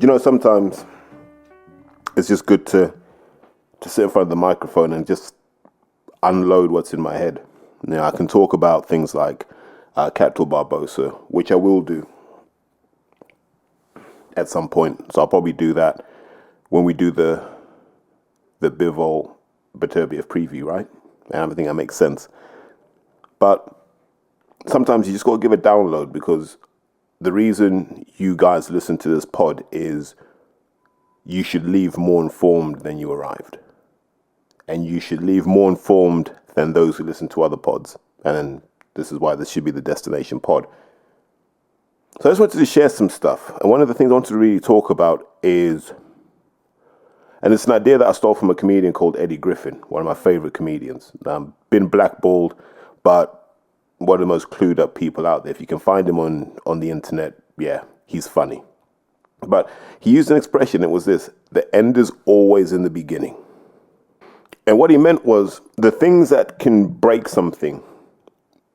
Sometimes it's just good to sit in front of the microphone and just unload what's in my head. I can talk about things like Capital Barbosa, which I will do at some point. So I'll probably do that when we do the Bivol Beterbiev preview, right? And I think that makes sense. But sometimes you just got to give a download, because the reason you guys listen to this pod is you should leave more informed than you arrived. And you should leave more informed than those who listen to other pods. And this is why this should be the destination pod. So I just wanted to share some stuff. And one of the things I wanted to really talk about is, and it's an idea that I stole from a comedian called Eddie Griffin, one of my favorite comedians. Been blackballed, but one of the most clued up people out there. If you can find him on the internet, yeah, he's funny. But he used an expression, it was this: the end is always in the beginning. And what he meant was, the things that can break something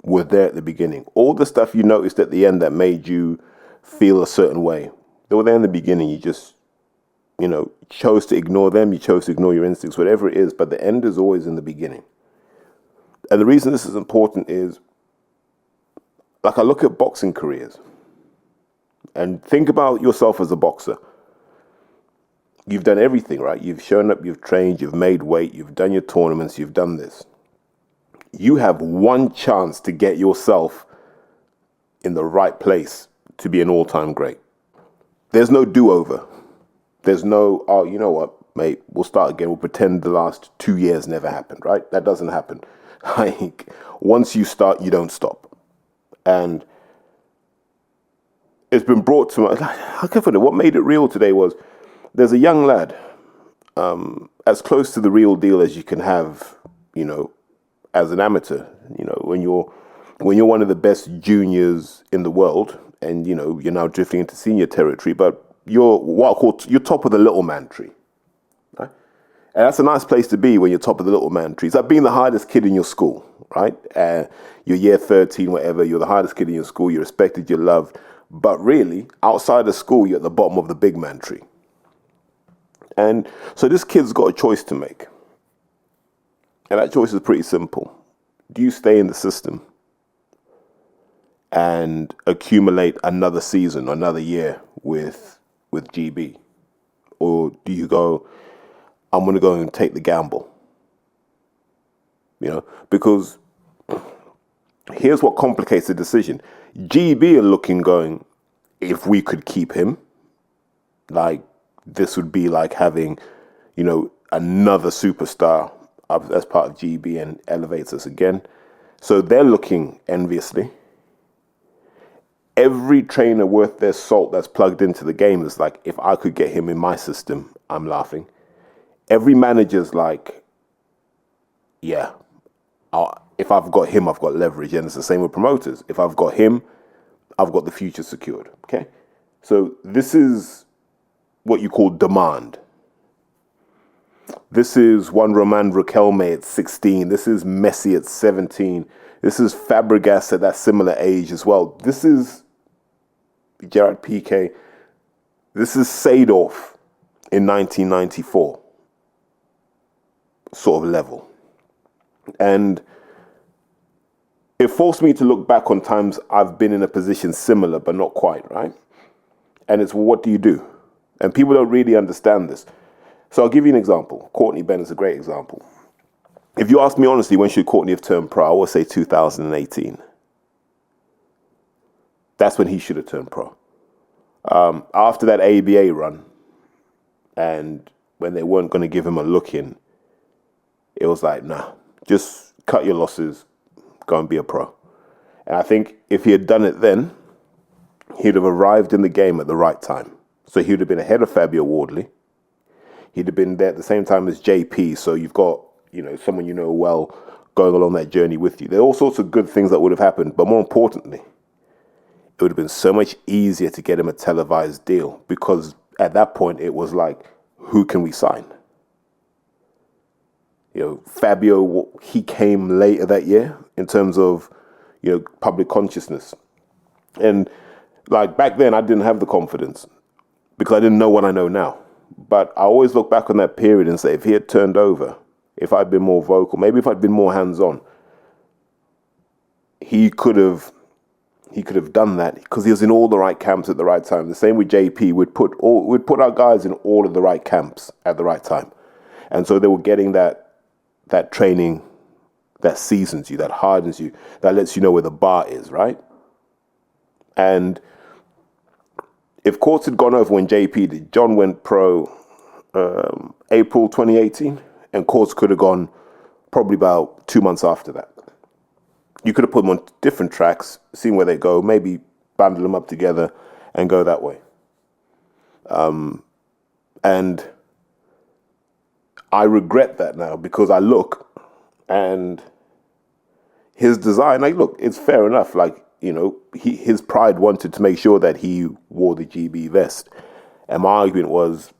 were there at the beginning. All the stuff you noticed at the end that made you feel a certain way, they were there in the beginning. You just, chose to ignore them. You chose to ignore your instincts, whatever it is. But the end is always in the beginning. And the reason this is important is, like, I look at boxing careers and think about yourself as a boxer. You've done everything, right? You've shown up, you've trained, you've made weight, you've done your tournaments, you've done this. You have one chance to get yourself in the right place to be an all-time great. There's no do-over. There's no, oh, you know what, mate, we'll start again. We'll pretend the last 2 years never happened, right? That doesn't happen. Like, once you start, you don't stop. And it's been brought to my, I can't forget, what made it real today was, there's a young lad, as close to the real deal as you can have, as an amateur. When you're one of the best juniors in the world, and you're now drifting into senior territory, but you're top of the little man tree, right? And that's a nice place to be when you're top of the little man tree. It's like being the hardest kid in your school, right? You're year 13, whatever. You're the hardest kid in your school. You're respected. You're loved. But really, outside of school, you're at the bottom of the big man tree. And so this kid's got a choice to make. And that choice is pretty simple. Do you stay in the system and accumulate another season, another year with GB? Or do you go, I'm going to go and take the gamble? Because here's what complicates the decision. GB are looking, going, if we could keep him, like, this would be like having, another superstar as part of GB and elevates us again. So they're looking enviously. Every trainer worth their salt that's plugged into the game is like, if I could get him in my system, I'm laughing. Every manager's like, yeah, if I've got him, I've got leverage. And it's the same with promoters. If I've got him, I've got the future secured. Okay? So this is what you call demand. This is one Roman Riquelme at 16. This is Messi at 17. This is Fabregas at that similar age as well. This is Gerard Piqué. This is Seedorf in 1994 sort of level. And it forced me to look back on times I've been in a position similar, but not quite, right? And it's, well, what do you do? And people don't really understand this. So I'll give you an example. Courtney Bennett is a great example. If you ask me honestly, when should Courtney have turned pro? I would say 2018. That's when he should have turned pro. After that ABA run, and when they weren't going to give him a look in, it was like, nah, just cut your losses, go and be a pro. And I think if he had done it then, he'd have arrived in the game at the right time. So he would have been ahead of Fabio Wardley. He'd have been there at the same time as JP. So you've got, someone well going along that journey with you. There are all sorts of good things that would have happened. But more importantly, it would have been so much easier to get him a televised deal, because at that point it was like, who can we sign? Fabio, he came later that year in terms of, public consciousness. And like back then, I didn't have the confidence. because I didn't know what I know now. But I always look back on that period and say, if he had turned over, if I'd been more vocal, maybe if I'd been more hands-on, he could have done that because he was in all the right camps at the right time. The same with JP. We'd put our guys in all of the right camps at the right time, and so they were getting that training that seasons you, that hardens you, that lets you know where the bar is, right? And if Courts had gone over when JP did, John went pro April 2018, and Courts could have gone probably about 2 months after that. You could have put them on different tracks, seen where they go, maybe bundle them up together and go that way. And I regret that now because I look and his design, like, look, it's fair enough. Like, you know, his pride wanted to make sure that he wore the GB vest. And my argument was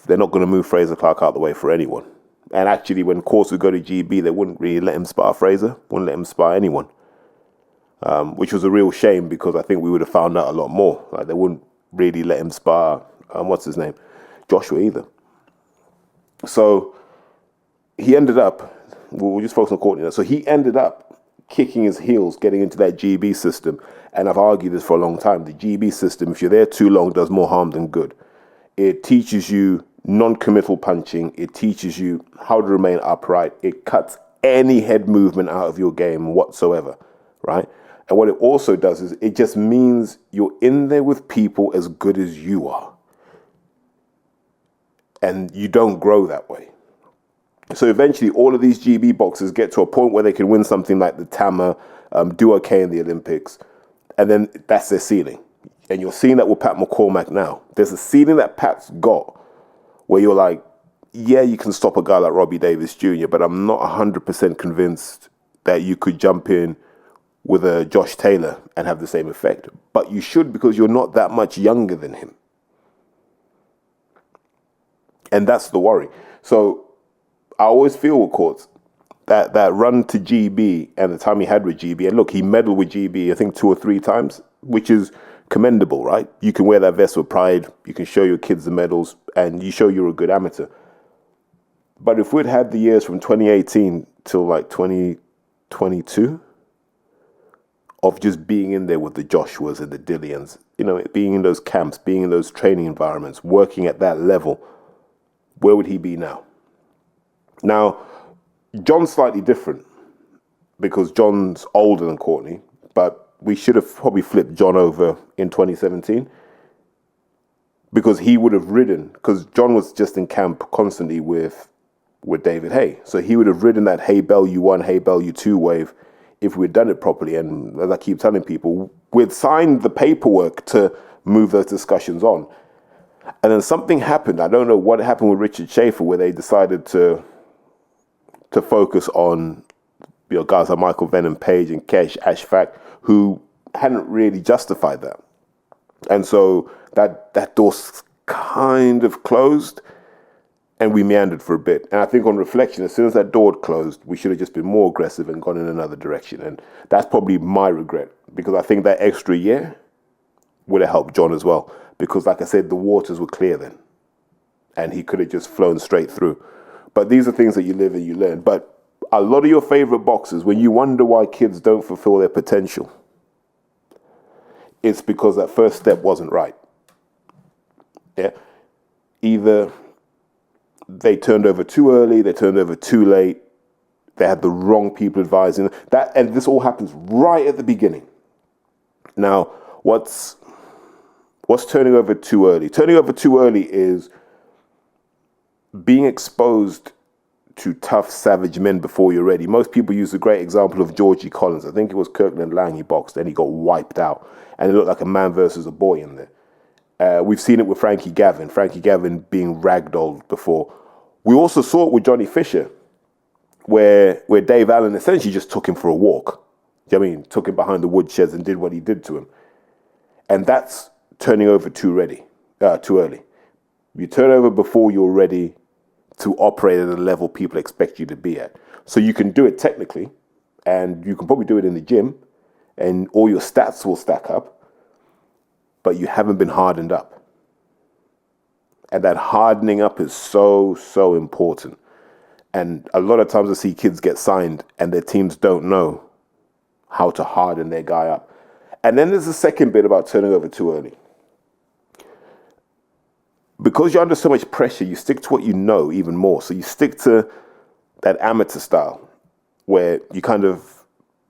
they're not going to move Fraser Clark out the way for anyone. And actually, when Courts would go to GB, they wouldn't really let him spar Fraser, wouldn't let him spar anyone, which was a real shame because I think we would have found out a lot more. Like, they wouldn't really let him spar, what's his name, Joshua either. So he ended up, we'll just focus on Courtney now. So he ended up kicking his heels, getting into that GB system. And I've argued this for a long time. The GB system, if you're there too long, does more harm than good. It teaches you non-committal punching. It teaches you how to remain upright. It cuts any head movement out of your game whatsoever, right? And what it also does is it just means you're in there with people as good as you are. And you don't grow that way. So eventually all of these GB boxers get to a point where they can win something like the Tama, do okay in the Olympics, and then that's their ceiling. And you're seeing that with Pat McCormack now. There's a ceiling that Pat's got where you're like, yeah, you can stop a guy like Robbie Davis Jr., but I'm not 100% convinced that you could jump in with a Josh Taylor and have the same effect. But you should, because you're not that much younger than him. And that's the worry. So I always feel with Courts that run to GB and the time he had with GB, and look, he medaled with GB, I think 2 or 3 times, which is commendable, right? You can wear that vest with pride, you can show your kids the medals, and you show you're a good amateur. But if we'd had the years from 2018 till like 2022 of just being in there with the Joshuas and the Dillians, you know, being in those camps, being in those training environments, working at that level, where would he be now? Now, John's slightly different because John's older than Courtney, but we should have probably flipped John over in 2017 because he would have ridden, because John was just in camp constantly with David Haye. So he would have ridden that Haye Bellew 1, Haye Bellew 2 wave if we'd done it properly. And as I keep telling people, we'd signed the paperwork to move those discussions on. And then something happened. I don't know what happened with Richard Schaefer, where they decided to focus on, you know, guys like Michael Venom Page and Kesh Ashfaq, who hadn't really justified that. And so that door's kind of closed, and we meandered for a bit. And I think on reflection, as soon as that door had closed, we should have just been more aggressive and gone in another direction. And that's probably my regret, because I think that extra year would have helped John as well. Because like I said, the waters were clear then, and he could have just flown straight through. But these are things that you live and you learn. But a lot of your favorite boxers, when you wonder why kids don't fulfill their potential, it's because that first step wasn't right. Yeah. Either they turned over too early, they turned over too late, they had the wrong people advising that, and this all happens right at the beginning. Now, what's turning over too early? Turning over too early is being exposed to tough, savage men before you're ready. Most people use the great example of Georgie Collins. I think it was Kirkland Lang he boxed, and he got wiped out, and it looked like a man versus a boy in there. We've seen it with Frankie Gavin being ragdolled before. We also saw it with Johnny Fisher, where Dave Allen essentially just took him for a walk. Do you know what I mean? Took him behind the woodsheds and did what he did to him. And that's turning over too early. You turn over before you're ready to operate at a level people expect you to be at. So you can do it technically, and you can probably do it in the gym, and all your stats will stack up, but you haven't been hardened up. And that hardening up is so, so important. And a lot of times I see kids get signed and their teams don't know how to harden their guy up. And then there's the second bit about turning over too early. Because you're under so much pressure, you stick to what you know even more. So you stick to that amateur style where you kind of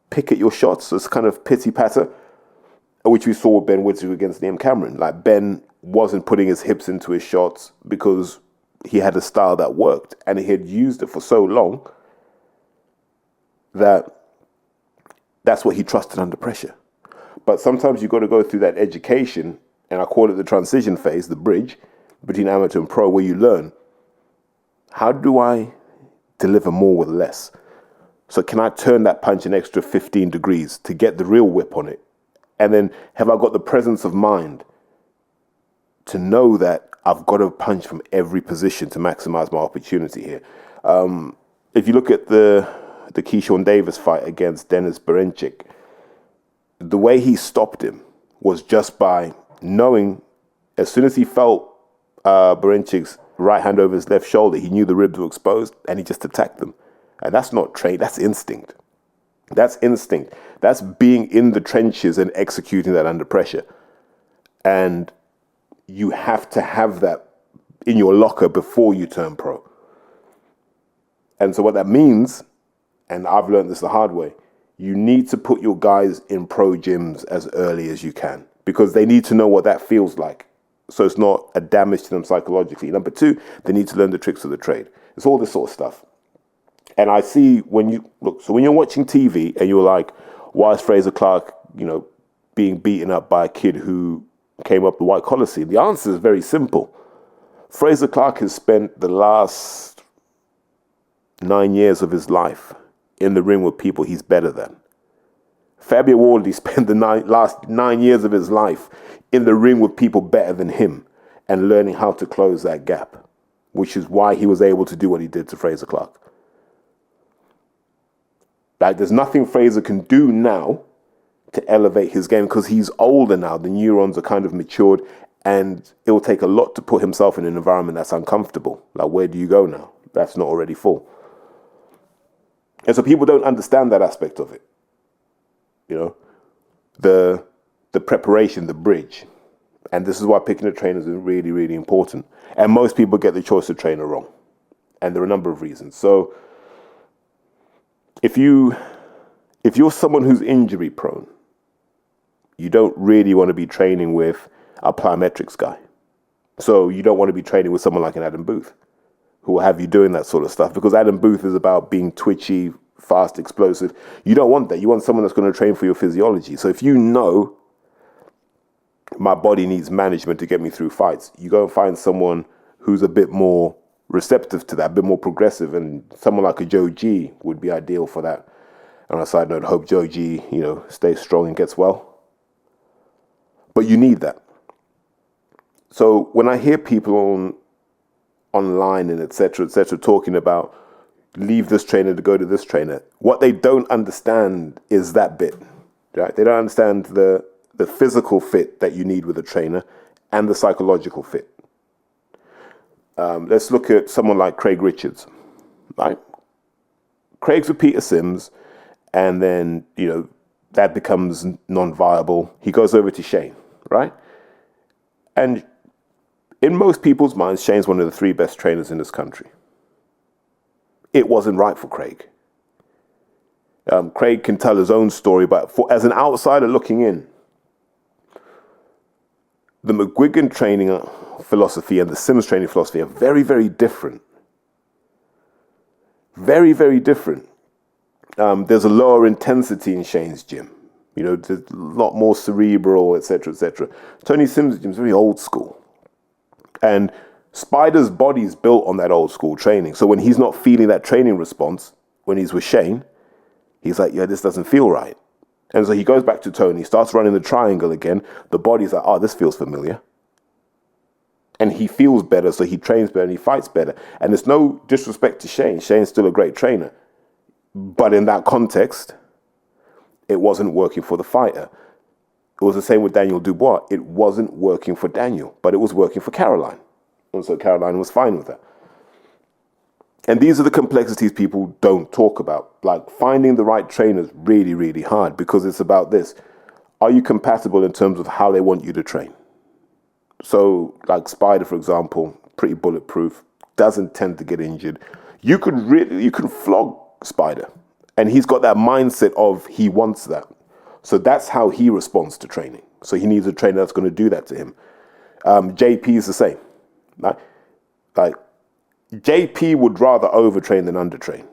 pick at your shots. So it's kind of pity-patter, which we saw with Ben Woodsy against Liam Cameron. Like, Ben wasn't putting his hips into his shots because he had a style that worked and he had used it for so long that that's what he trusted under pressure. But sometimes you've got to go through that education, and I call it the transition phase, the bridge between amateur and pro, where you learn, how do I deliver more with less? So can I turn that punch an extra 15 degrees to get the real whip on it? And then have I got the presence of mind to know that I've got to punch from every position to maximize my opportunity here? If you look at the Keyshawn Davis fight against Denis Berinchyk, the way he stopped him was just by knowing, as soon as he felt Berincyk's right hand over his left shoulder, he knew the ribs were exposed and he just attacked them. And that's not trained, that's instinct. That's instinct. That's being in the trenches and executing that under pressure. And you have to have that in your locker before you turn pro. And so what that means, and I've learned this the hard way, you need to put your guys in pro gyms as early as you can, because they need to know what that feels like. So it's not a damage to them psychologically. Number two, they need to learn the tricks of the trade. It's all this sort of stuff. And I see when you're watching TV and you're like, why is Frazer Clarke, being beaten up by a kid who came up the white collar scene? The answer is very simple. Frazer Clarke has spent the last 9 years of his life in the ring with people he's better than. Fabio Wardley spent the last 9 years of his life in the ring with people better than him and learning how to close that gap, which is why he was able to do what he did to Frazer Clarke. Like, there's nothing Frazer can do now to elevate his game because he's older now. The neurons are kind of matured, and it will take a lot to put himself in an environment that's uncomfortable. Like, where do you go now? That's not already full. And so people don't understand that aspect of it. The preparation, the bridge. And this is why picking a trainer is really, really important. And most people get the choice of trainer wrong. And there are a number of reasons. So if you're someone who's injury prone, you don't really want to be training with a plyometrics guy. So you don't want to be training with someone like an Adam Booth, who will have you doing that sort of stuff, because Adam Booth is about being twitchy, fast, explosive. You don't want that. You want someone that's going to train for your physiology. So if you know my body needs management to get me through fights, you go and find someone who's a bit more receptive to that, a bit more progressive, and someone like a Joe G would be ideal for that. And on a side note, hope Joe G, stays strong and gets well. But you need that. So when I hear people online and et cetera, talking about leave this trainer to go to this trainer, what they don't understand is that bit, right? They don't understand the physical fit that you need with a trainer and the psychological fit. Let's look at someone like Craig Richards, right? Craig's with Peter Sims, and then, that becomes non-viable. He goes over to Shane, right? And in most people's minds, Shane's one of the 3 best trainers in this country. It wasn't right for Craig. Craig can tell his own story, but as an outsider looking in, the McGuigan training philosophy and the Sims training philosophy are very, very different. Very, very different. There's a lower intensity in Shane's gym. There's a lot more cerebral, et cetera, et cetera. Tony Sims' gym is very old school. And Spider's body's built on that old school training. So when he's not feeling that training response, when he's with Shane, he's like, yeah, this doesn't feel right. And so he goes back to Tony, starts running the triangle again. The body's like, oh, this feels familiar. And he feels better, so he trains better and he fights better. And there's no disrespect to Shane. Shane's still a great trainer. But in that context, it wasn't working for the fighter. It was the same with Daniel Dubois. It wasn't working for Daniel, but it was working for Caroline. And so Caroline was fine with that. And these are the complexities people don't talk about. Like finding the right trainer is really, really hard because it's about this. Are you compatible in terms of how they want you to train? So like Spider, for example, pretty bulletproof, doesn't tend to get injured. You can flog Spider. And he's got that mindset of he wants that. So that's how he responds to training. So he needs a trainer that's going to do that to him. JP is the same. Like JP would rather overtrain than undertrain.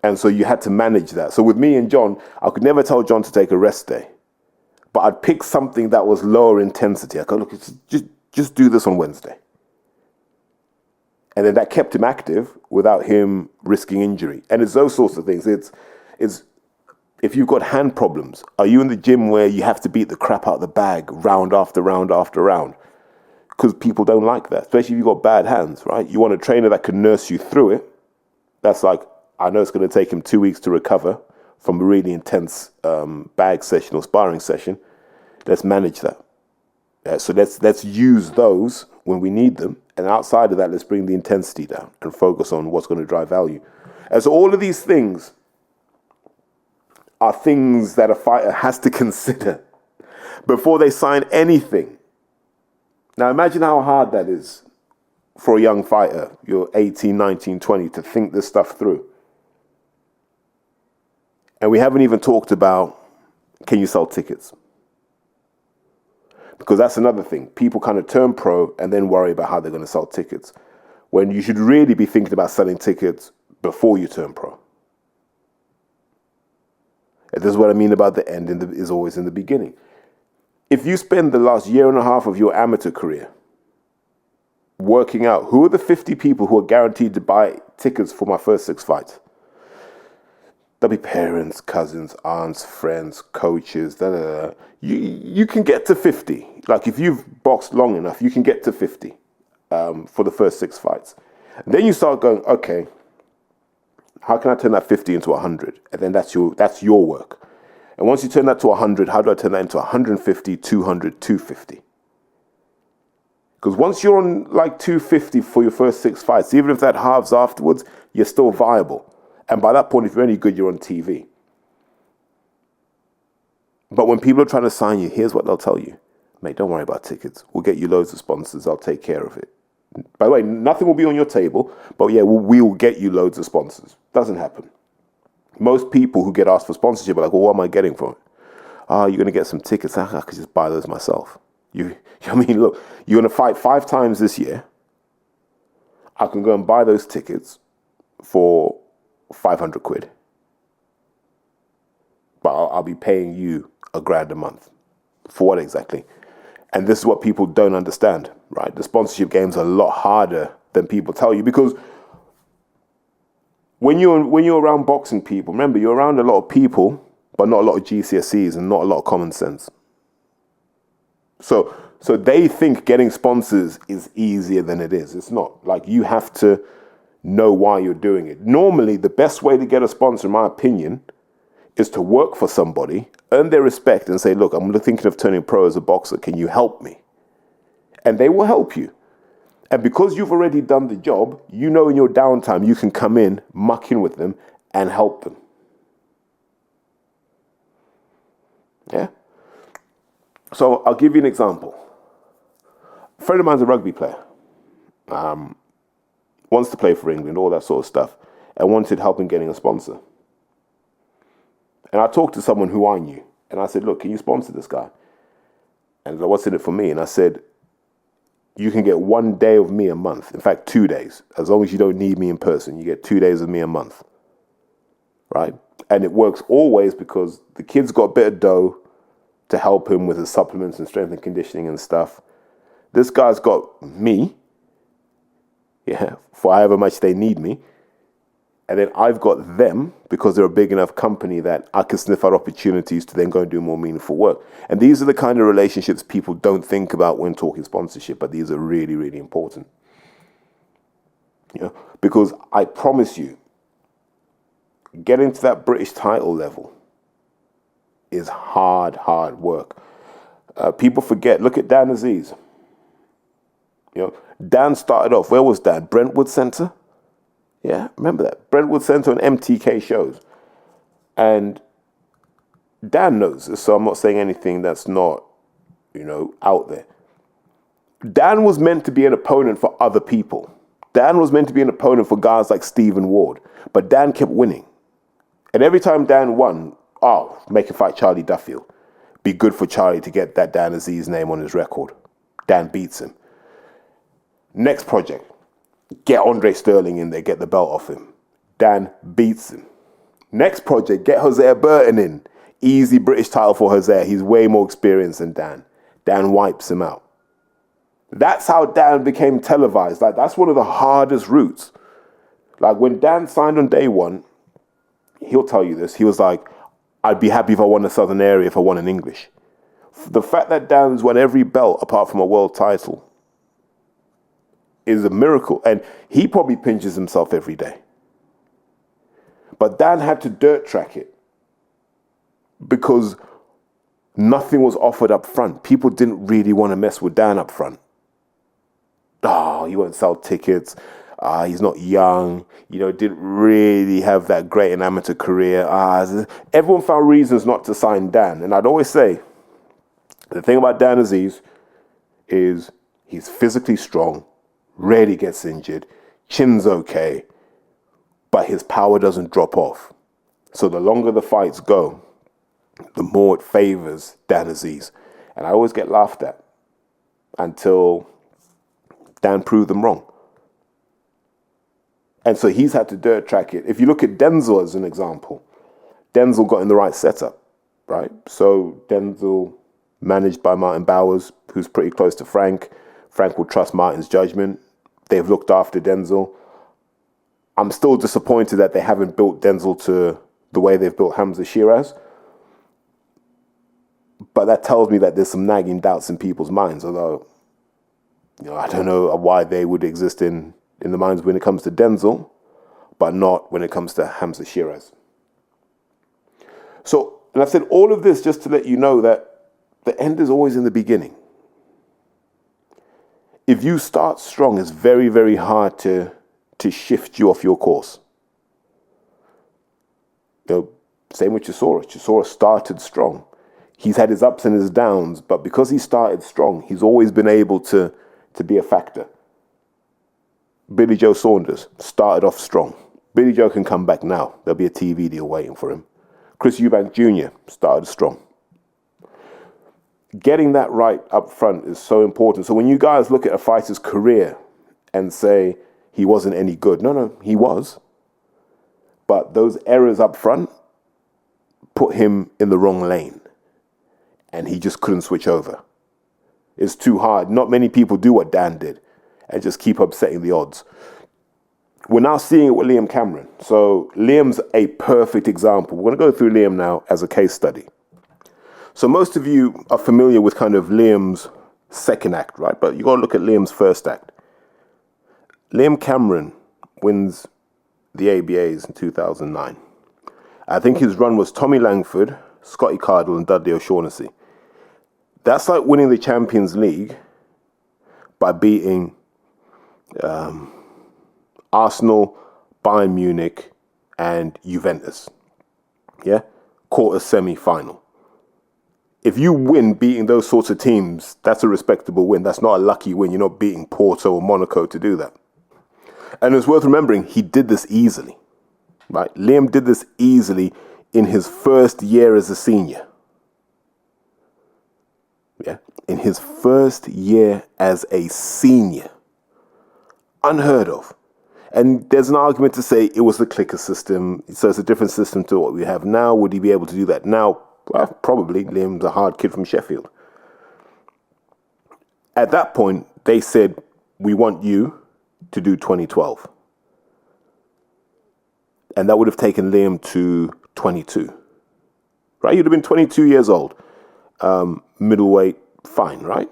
And so you had to manage that. So with me and John, I could never tell John to take a rest day. But I'd pick something that was lower intensity. I go, look, just do this on Wednesday. And then that kept him active without him risking injury. And it's those sorts of things. It's if you've got hand problems, are you in the gym where you have to beat the crap out of the bag round after round after round? Because people don't like that, especially if you've got bad hands, right? You want a trainer that can nurse you through it. That's like, I know it's going to take him 2 weeks to recover from a really intense bag session or sparring session. Let's manage that. So let's use those when we need them. And outside of that, let's bring the intensity down and focus on what's going to drive value. And so all of these things are things that a fighter has to consider before they sign anything. Now imagine how hard that is for a young fighter, you're 18, 19, 20, to think this stuff through. And we haven't even talked about, can you sell tickets? Because that's another thing. People kind of turn pro and then worry about how they're going to sell tickets, when you should really be thinking about selling tickets before you turn pro. And this is what I mean about the end is always in the beginning. If you spend the last year and a half of your amateur career working out, who are the 50 people who are guaranteed to buy tickets for my first 6 fights? There'll be parents, cousins, aunts, friends, coaches, You can get to 50. Like if you've boxed long enough, you can get to 50 for the first 6 fights. And then you start going, okay, how can I turn that 50 into 100? And then that's your work. And once you turn that to 100, how do I turn that into 150, 200, 250? Because once you're on like 250 for your first 6 fights, even if that halves afterwards, you're still viable. And by that point, if you're any good, you're on TV. But when people are trying to sign you, here's what they'll tell you. Mate, don't worry about tickets. We'll get you loads of sponsors. I'll take care of it. By the way, nothing will be on your table, but yeah, we'll get you loads of sponsors. Doesn't happen. Most people who get asked for sponsorship are like, well, what am I getting from it? You're going to get some tickets. I could just buy those myself. I mean, look, you're going to fight 5 times this year. I can go and buy those tickets for 500 quid. But I'll be paying you $1,000 a month. For what exactly? And this is what people don't understand, right? The sponsorship game's a lot harder than people tell you, because when you're around boxing people, remember, you're around a lot of people, but not a lot of GCSEs and not a lot of common sense. So they think getting sponsors is easier than it is. It's not. Like, you have to know why you're doing it. Normally, the best way to get a sponsor, in my opinion, is to work for somebody, earn their respect, and say, look, I'm thinking of turning pro as a boxer. Can you help me? And they will help you. And because you've already done the job, you know in your downtime, you can come in, muck in with them, and help them. Yeah? So I'll give you an example. A friend of mine's a rugby player. Wants to play for England, all that sort of stuff, and wanted help in getting a sponsor. And I talked to someone who I knew, and I said, look, can you sponsor this guy? And like, what's in it for me? And I said, you can get 1 day of me a month. In fact, 2 days. As long as you don't need me in person, you get 2 days of me a month. Right? And it works always because the kid's got a bit of dough to help him with his supplements and strength and conditioning and stuff. This guy's got me, for however much they need me. And then I've got them because they're a big enough company that I can sniff out opportunities to then go and do more meaningful work. And these are the kind of relationships people don't think about when talking sponsorship, but these are really, really important. Because I promise you, getting to that British title level is hard work. People forget. Look at Dan Aziz. You know, Dan started off, where was Dan? Brentwood Center? Yeah, remember that. Brentwood Center and MTK shows. And Dan knows this, so I'm not saying anything that's not, out there. Dan was meant to be an opponent for other people. Dan was meant to be an opponent for guys like Stephen Ward. But Dan kept winning. And every time Dan won, make a fight Charlie Duffield. Be good for Charlie to get that Dan Aziz name on his record. Dan beats him. Next project, get Andre Sterling in there, get the belt off him. Dan beats him. Next project, get Hosea Burton in. Easy British title for Hosea. He's way more experienced than Dan. Dan wipes him out. That's how Dan became televised. Like, that's one of the hardest routes. Like, when Dan signed on day one, he'll tell you this. He was like, I'd be happy if I won the Southern area if I won in English. The fact that Dan's won every belt apart from a world title is a miracle. And he probably pinches himself every day. But Dan had to dirt track it because nothing was offered up front. People didn't really want to mess with Dan up front. He won't sell tickets. He's not young. Didn't really have that great an amateur career. Everyone found reasons not to sign Dan. And I'd always say, the thing about Dan Aziz is he's physically strong, rarely gets injured, chin's okay, but his power doesn't drop off. So the longer the fights go, the more it favors Dan Aziz. And I always get laughed at until Dan proved them wrong. And so he's had to dirt track it. If you look at Denzel as an example, Denzel got in the right setup, right? So Denzel, managed by Martin Bowers, who's pretty close to Frank. Frank will trust Martin's judgment. They've looked after Denzel. I'm still disappointed that they haven't built Denzel to the way they've built Hamza Shiraz. But that tells me that there's some nagging doubts in people's minds, although, I don't know why they would exist in the minds when it comes to Denzel, but not when it comes to Hamza Shiraz. So, and I've said all of this just to let you know that the end is always in the beginning. If you start strong, it's very, very hard to shift you off your course. Same with Chisora. Chisora started strong. He's had his ups and his downs, but because he started strong, he's always been able to be a factor. Billy Joe Saunders started off strong. Billy Joe can come back now. There'll be a TV deal waiting for him. Chris Eubank Jr. started strong. Getting that right up front is so important. So when you guys look at a fighter's career and say he wasn't any good, no, he was. But those errors up front put him in the wrong lane. And he just couldn't switch over. It's too hard. Not many people do what Dan did and just keep upsetting the odds. We're now seeing it with Liam Cameron. So Liam's a perfect example. We're going to go through Liam now as a case study. So most of you are familiar with kind of Liam's second act, right? But you got to look at Liam's first act. Liam Cameron wins the ABAs in 2009. I think his run was Tommy Langford, Scotty Cardle, and Dudley O'Shaughnessy. That's like winning the Champions League by beating Arsenal, Bayern Munich, and Juventus. Yeah? Quarter semi-final. If you win beating those sorts of teams, that's a respectable win. That's not a lucky win. You're not beating Porto or Monaco to do that. And it's worth remembering, he did this easily. Right? Liam did this easily in his first year as a senior. Yeah? In his first year as a senior. Unheard of. And there's an argument to say it was the clicker system, so it's a different system to what we have now. Would he be able to do that now? Well, probably. Liam's a hard kid from Sheffield. At that point, they said, we want you to do 2012. And that would have taken Liam to 22. Right? You'd have been 22 years old. Middleweight, fine, right?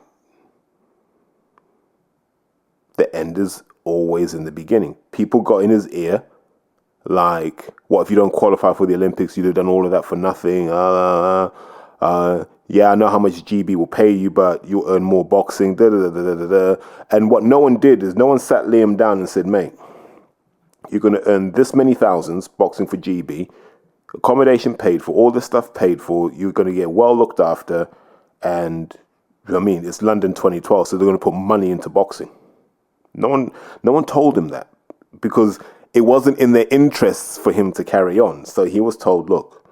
The end is always in the beginning. People got in his ear like, what if you don't qualify for the Olympics? You'd have done all of that for nothing. Yeah, I know how much GB will pay you, but you'll earn more boxing. Da, da, da, da, da, da. And what no one did is no one sat Liam down and said, mate, you're going to earn this many thousands boxing for GB, accommodation paid for, all this stuff paid for. You're going to get well looked after. And I mean, it's London 2012, so they're going to put money into boxing. No one told him that because it wasn't in their interests for him to carry on. So he was told, look,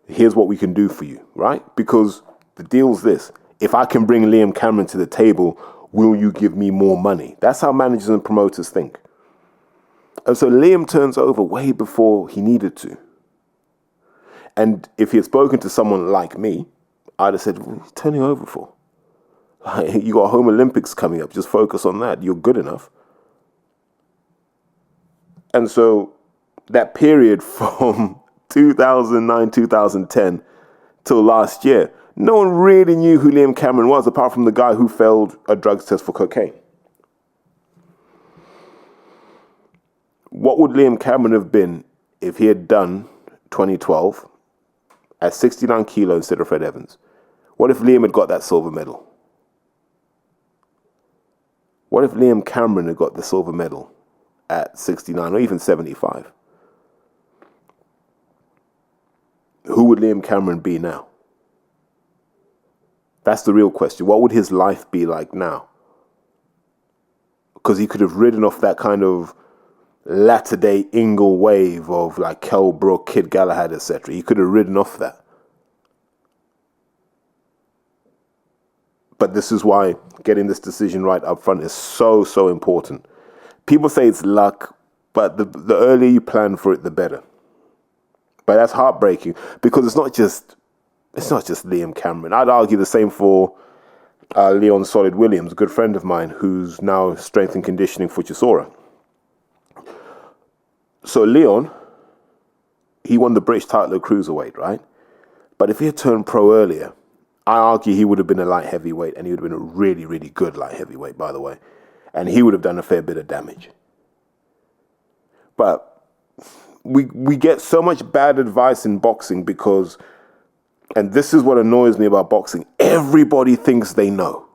here's what we can do for you, right? Because the deal's this. If I can bring Liam Cameron to the table, will you give me more money? That's how managers and promoters think. And so Liam turns over way before he needed to. And if he had spoken to someone like me, I'd have said, what are you turning over for? Like, you got Home Olympics coming up. Just focus on that. You're good enough. And so that period from 2009, 2010 till last year, no one really knew who Liam Cameron was apart from the guy who failed a drugs test for cocaine. What would Liam Cameron have been if he had done 2012 at 69 kilo instead of Fred Evans? What if Liam had got that silver medal? What if Liam Cameron had got the silver medal at 69 or even 75? Who would Liam Cameron be now? That's the real question. What would his life be like now? Because he could have ridden off that kind of latter-day Ingle wave of like Kell Brook, Kid Galahad, etc. He could have ridden off that. But this is why getting this decision right up front is so, so important. People say it's luck, but the earlier you plan for it, the better. But that's heartbreaking because it's not just Liam Cameron. I'd argue the same for Leon Solid Williams, a good friend of mine, who's now strength and conditioning for Chisora. So Leon, he won the British title at cruiserweight, right? But if he had turned pro earlier, I argue he would have been a light heavyweight, and he would have been a really, really good light heavyweight, by the way. And he would have done a fair bit of damage. But we get so much bad advice in boxing because, and this is what annoys me about boxing, everybody thinks they know.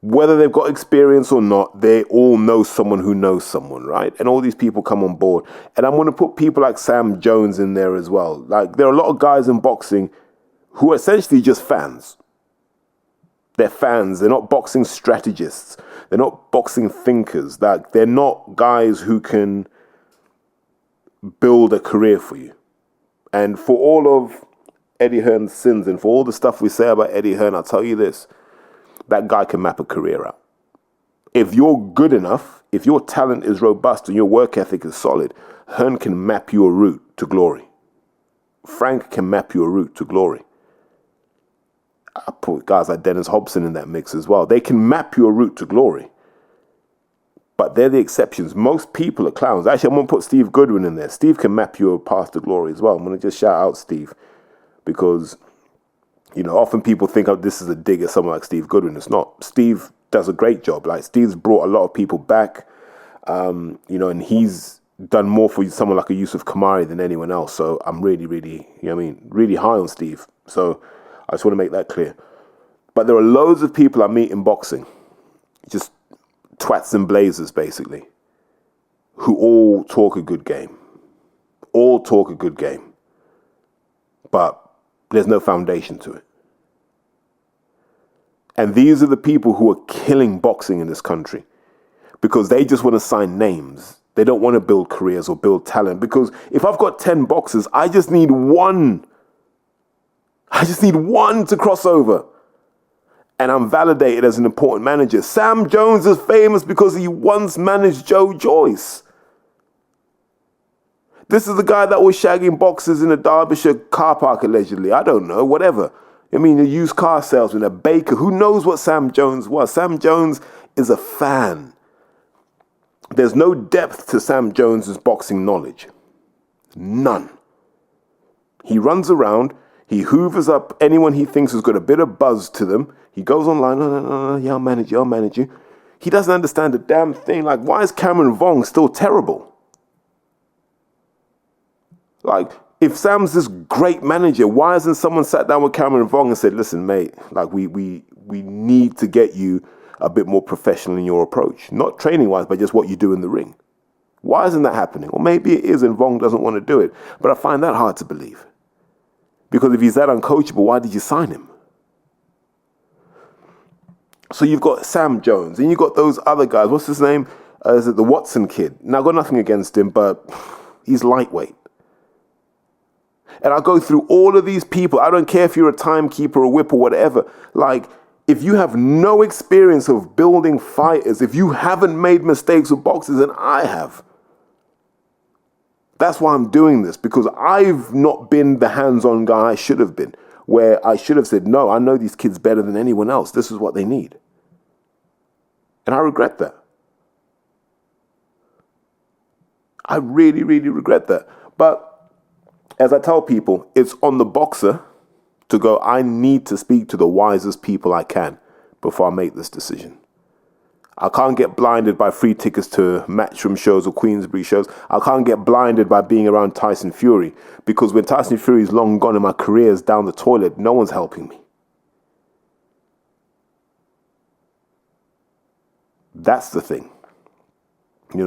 Whether they've got experience or not, they all know someone who knows someone, right? And all these people come on board. And I'm going to put people like Sam Jones in there as well. Like, there are a lot of guys in boxing who are essentially just fans. They're fans. They're not boxing strategists. They're not boxing thinkers. Like, they're not guys who can build a career for you. And for all of Eddie Hearn's sins and for all the stuff we say about Eddie Hearn, I'll tell you this. That guy can map a career out. If you're good enough, if your talent is robust and your work ethic is solid, Hearn can map you a route to glory. Frank can map you a route to glory. I put guys like Dennis Hobson in that mix as well. They can map you a route to glory. But they're the exceptions. Most people are clowns. Actually, I'm going to put Steve Goodwin in there. Steve can map you a path to glory as well. I'm going to just shout out Steve because, you know, often people think this is a dig at someone like Steve Goodwin. It's not. Steve does a great job. Like, Steve's brought a lot of people back, you know, and he's done more for someone like a Yusuf Kamari than anyone else. So I'm really, really, you know what I mean, really high on Steve. So I just want to make that clear. But there are loads of people I meet in boxing, just twats and blazers, basically, who all talk a good game. All talk a good game. But there's no foundation to it. And these are the people who are killing boxing in this country because they just want to sign names. They don't want to build careers or build talent because if I've got 10 boxers, I just need one. I just need one to cross over. And I'm validated as an important manager. Sam Jones is famous because he once managed Joe Joyce. This is the guy that was shagging boxers in a Derbyshire car park, allegedly. I don't know, whatever. I mean, a used car salesman, a baker. Who knows what Sam Jones was? Sam Jones is a fan. There's no depth to Sam Jones's boxing knowledge. None. He runs around. He hoovers up anyone he thinks has got a bit of buzz to them. He goes online, no, yeah, I'll manage you. He doesn't understand a damn thing. Like, why is Cameron Vong still terrible? Like, if Sam's this great manager, why hasn't someone sat down with Cameron Vong and said, listen, mate, like we need to get you a bit more professional in your approach, not training wise, but just what you do in the ring. Why isn't that happening? Or maybe it is and Vong doesn't want to do it. But I find that hard to believe. Because if he's that uncoachable, why did you sign him? So you've got Sam Jones and you've got those other guys. What's his name? Is it the Watson kid? Now, I've got nothing against him, but he's lightweight. And I go through all of these people. I don't care if you're a timekeeper, a whip or whatever. Like, if you have no experience of building fighters, if you haven't made mistakes with boxers, and I have, that's why I'm doing this, because I've not been the hands-on guy I should have been, where I should have said, no, I know these kids better than anyone else. This is what they need. And I regret that. I really, really regret that. But as I tell people, it's on the boxer to go, I need to speak to the wisest people I can before I make this decision. I can't get blinded by free tickets to Matchroom shows or Queensbury shows. I can't get blinded by being around Tyson Fury, because when Tyson Fury is long gone and my career is down the toilet, no one's helping me. That's the thing. You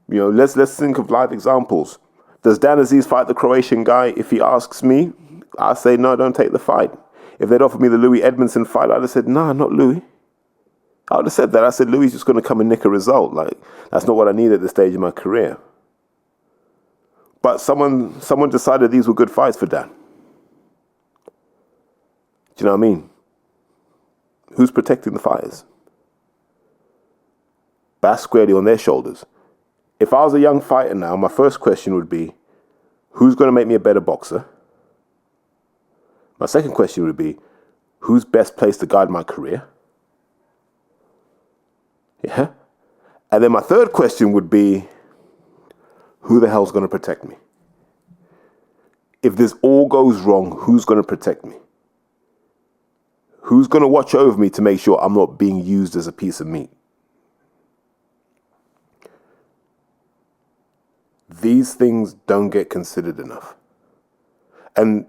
know, let's think of live examples. Does Dan Aziz fight the Croatian guy? If he asks me, I say, no, don't take the fight. If they'd offered me the Louis Edmondson fight, I'd have said, nah, not Louis. I would have said that. I said, Louis is just going to come and nick a result. Like, that's not what I need at this stage of my career. But someone decided these were good fights for Dan. Do you know what I mean? Who's protecting the fighters? That's squarely on their shoulders. If I was a young fighter now, my first question would be, who's going to make me a better boxer? My second question would be, who's best placed to guide my career? Yeah. And then my third question would be, who the hell's going to protect me? If this all goes wrong, who's going to protect me? Who's going to watch over me to make sure I'm not being used as a piece of meat? These things don't get considered enough. And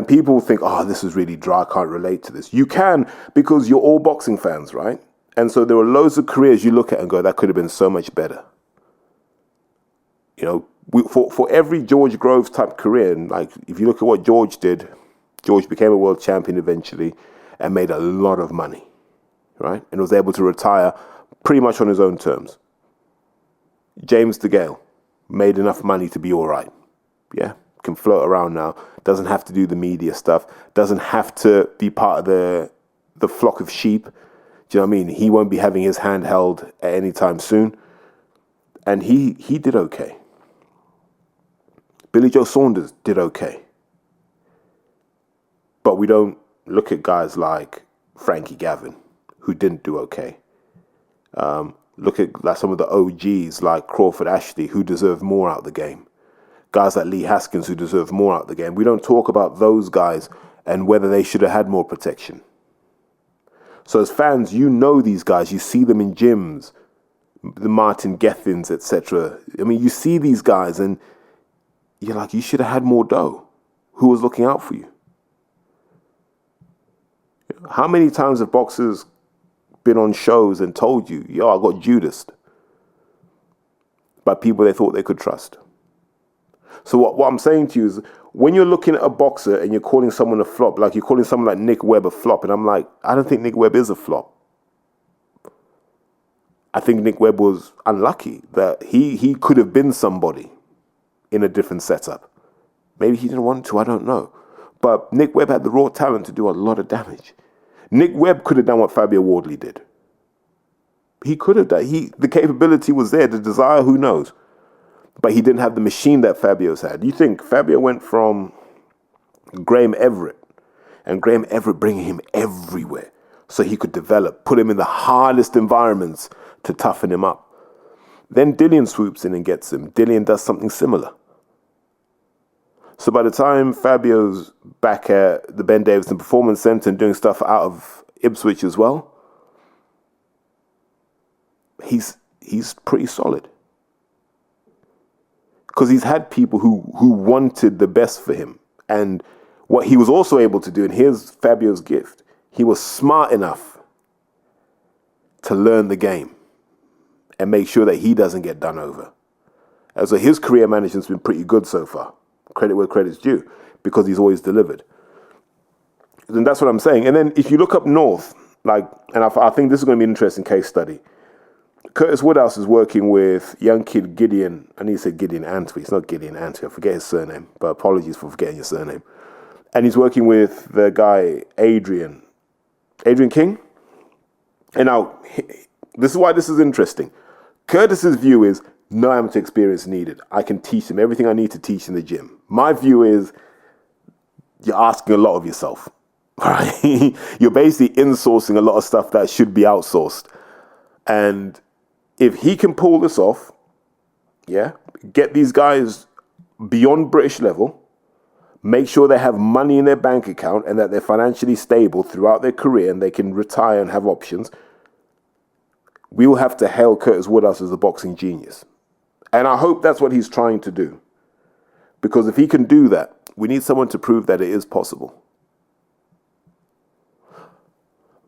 people think, oh, this is really dry, I can't relate to this. You can, because you're all boxing fans, right? And so there are loads of careers you look at and go, that could have been so much better. You know, for every George Groves type career, and like if you look at what George did, George became a world champion eventually and made a lot of money, right? And was able to retire pretty much on his own terms. James DeGale made enough money to be all right. Yeah, can float around now. Doesn't have to do the media stuff. Doesn't have to be part of the flock of sheep. Do you know what I mean? He won't be having his hand held at any time soon. And he did okay. Billy Joe Saunders did okay. But we don't look at guys like Frankie Gavin, who didn't do okay. Look at like some of the OGs like Crawford Ashley, who deserve more out of the game. Guys like Lee Haskins, who deserve more out of the game. We don't talk about those guys and whether they should have had more protection. So as fans, you know these guys. You see them in gyms, the Martin Gethins, etc. I mean, you see these guys and you're like, you should have had more dough. Who was looking out for you? How many times have boxers been on shows and told you, yo, I got Judased by people they thought they could trust? So what I'm saying to you is, when you're looking at a boxer and you're calling someone a flop, like you're calling someone like Nick Webb a flop, and I'm like, I don't think Nick Webb is a flop. I think Nick Webb was unlucky that he could have been somebody in a different setup. Maybe he didn't want to, I don't know. But Nick Webb had the raw talent to do a lot of damage. Nick Webb could have done what Fabio Wardley did. He could have done. The capability was there, the desire, who knows? But he didn't have the machine that Fabio's had. You think Fabio went from Graham Everett, and Graham Everett bringing him everywhere so he could develop, put him in the hardest environments to toughen him up. Then Dillian swoops in and gets him. Dillian does something similar. So by the time Fabio's back at the Ben Davison Performance Center and doing stuff out of Ipswich as well, he's pretty solid. because he's had people who wanted the best for him. And what he was also able to do, and here's Fabio's gift, he was smart enough to learn the game and make sure that he doesn't get done over. And so his career management's been pretty good so far. Credit where credit's due, because he's always delivered. And that's what I'm saying. And then if you look up north, and I think this is going to be an interesting case study. Curtis Woodhouse is working with young kid Gideon. I need to say Gideon Antwi. It's not Gideon Antwi. I forget his surname, but apologies for forgetting your surname. And he's working with the guy Adrian King. And now, this is why this is interesting. Curtis's view is no amateur experience needed. I can teach him everything I need to teach in the gym. My view is you're asking a lot of yourself, right? You're basically insourcing a lot of stuff that should be outsourced. And if he can pull this off, get these guys beyond British level, make sure they have money in their bank account and that they're financially stable throughout their career and they can retire and have options, we will have to hail Curtis Woodhouse as a boxing genius. And I hope that's what he's trying to do. Because if he can do that, we need someone to prove that it is possible.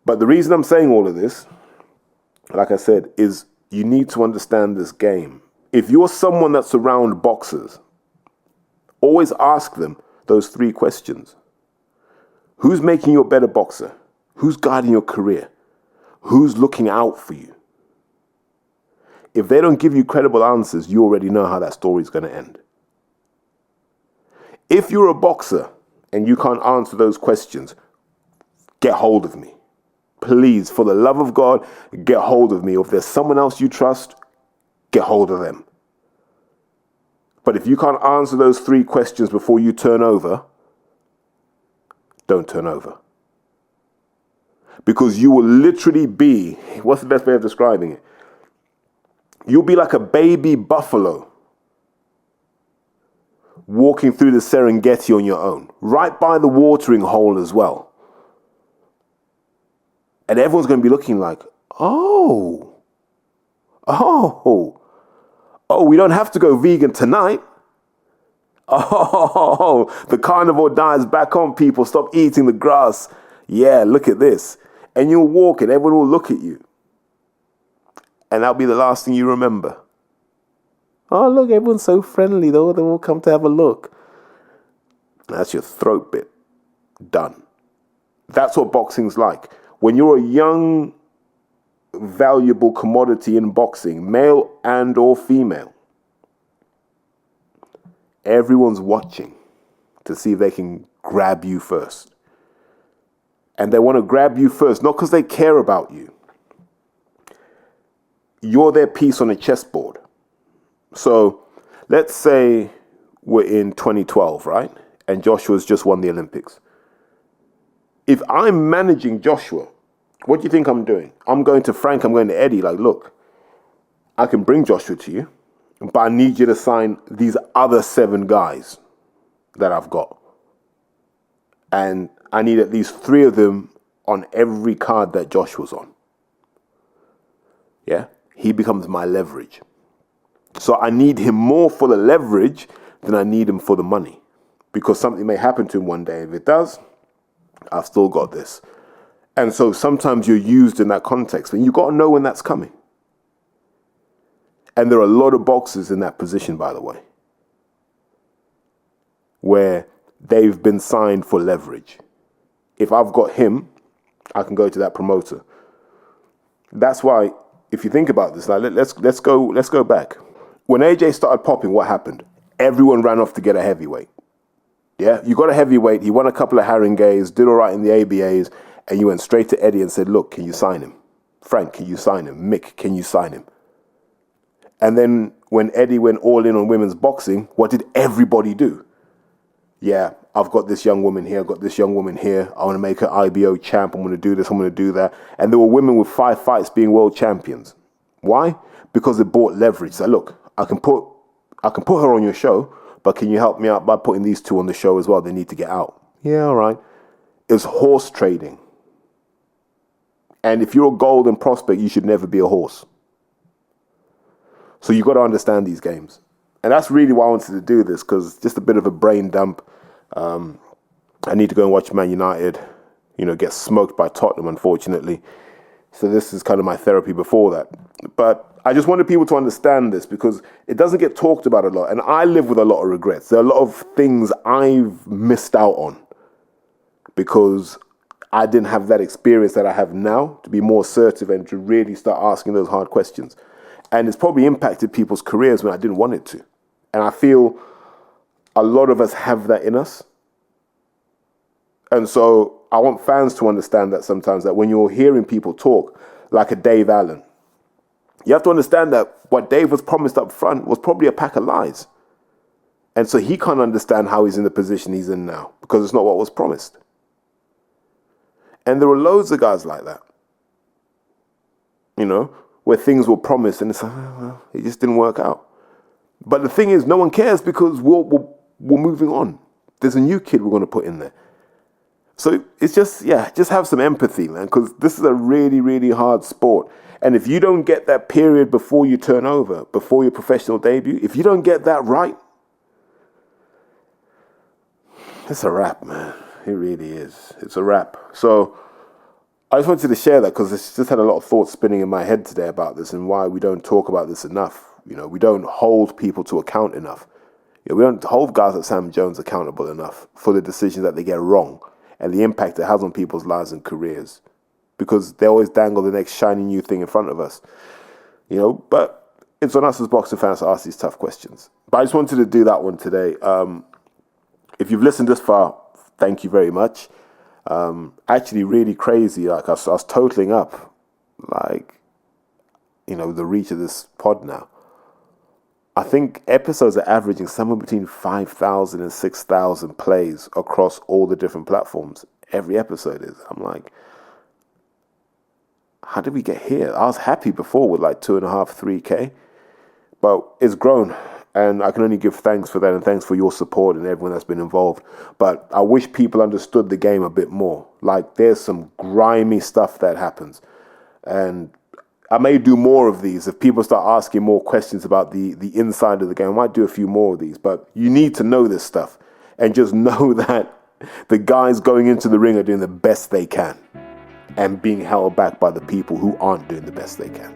But the reason I'm saying all of this, like I said, is you need to understand this game. If you're someone that's around boxers, always ask them those 3 questions. Who's making you a better boxer? Who's guiding your career? Who's looking out for you? If they don't give you credible answers, you already know how that story is going to end. If you're a boxer and you can't answer those questions, get hold of me. Please, for the love of God, get hold of me. If there's someone else you trust, get hold of them. But if you can't answer those 3 questions before you turn over, don't turn over. Because you will literally be, what's the best way of describing it? You'll be like a baby buffalo walking through the Serengeti on your own, right by the watering hole as well. And everyone's going to be looking like, oh, we don't have to go vegan tonight. Oh, the carnivore diet's back on, people. Stop eating the grass. Yeah, look at this. And you'll walk and everyone will look at you. And that'll be the last thing you remember. Oh, look, everyone's so friendly, though. They all come to have a look. That's your throat bit. Done. That's what boxing's like. When you're a young, valuable commodity in boxing, male and or female, everyone's watching to see if they can grab you first. And they want to grab you first, not because they care about you. You're their piece on a chessboard. So let's say we're in 2012, right? And Joshua's just won the Olympics. If I'm managing Joshua, what do you think I'm doing? I'm going to Frank, I'm going to Eddie, like, look, I can bring Joshua to you, but I need you to sign these other 7 guys that I've got. And I need at least 3 of them on every card that Joshua's on. Yeah? He becomes my leverage. So I need him more for the leverage than I need him for the money. Because something may happen to him one day. If it does, I've still got this. And so sometimes you're used in that context. And you've got to know when that's coming. And there are a lot of boxers in that position, by the way, where they've been signed for leverage. If I've got him, I can go to that promoter. That's why, if you think about this, like, let's go back. When AJ started popping, what happened? Everyone ran off to get a heavyweight. Yeah, you got a heavyweight. He won a couple of Haringays, did all right in the ABAs, and you went straight to Eddie and said, look, can you sign him? Frank, can you sign him? Mick, can you sign him? And then when Eddie went all in on women's boxing, what did everybody do? Yeah, I've got this young woman here, I've got this young woman here. I want to make her IBO champ. I'm going to do this, I'm going to do that. And there were women with 5 fights being world champions. Why? Because they bought leverage. So look, I can put her on your show, but can you help me out by putting these 2 on the show as well? They need to get out. Yeah, all right. It's horse trading. And if you're a golden prospect, you should never be a horse. So you've got to understand these games. And that's really why I wanted to do this, because just a bit of a brain dump. I need to go and watch Man United, get smoked by Tottenham, unfortunately. So this is kind of my therapy before that. But I just wanted people to understand this, because it doesn't get talked about a lot. And I live with a lot of regrets. There are a lot of things I've missed out on because I didn't have that experience that I have now to be more assertive and to really start asking those hard questions. And it's probably impacted people's careers when I didn't want it to. And I feel a lot of us have that in us. And so I want fans to understand that sometimes, that when you're hearing people talk like a Dave Allen, you have to understand that what Dave was promised up front was probably a pack of lies. And so he can't understand how he's in the position he's in now, because it's not what was promised. And there are loads of guys like that, where things were promised and it's like, well, it just didn't work out. But the thing is, no one cares, because we're moving on. There's a new kid we're going to put in there. So it's just have some empathy, man, because this is a really, really hard sport. And if you don't get that period before you turn over, before your professional debut, if you don't get that right, it's a wrap, man. It really is. It's a wrap. So I just wanted to share that, because it's just had a lot of thoughts spinning in my head today about this and why we don't talk about this enough. We don't hold people to account enough. We don't hold guys like Sam Jones accountable enough for the decisions that they get wrong and the impact it has on people's lives and careers, because they always dangle the next shiny new thing in front of us. But it's on us as boxing fans to ask these tough questions. But I just wanted to do that one today. If you've listened this far, thank you very much. Actually, really crazy. Like I was totaling up, the reach of this pod now. I think episodes are averaging somewhere between 5,000 and 6,000 plays across all the different platforms. Every episode is. I'm like, how did we get here? I was happy before with 2.5, 3K, but it's grown. And I can only give thanks for that, and thanks for your support and everyone that's been involved. But I wish people understood the game a bit more. There's some grimy stuff that happens. And I may do more of these. If people start asking more questions about the inside of the game, I might do a few more of these. But you need to know this stuff and just know that the guys going into the ring are doing the best they can and being held back by the people who aren't doing the best they can.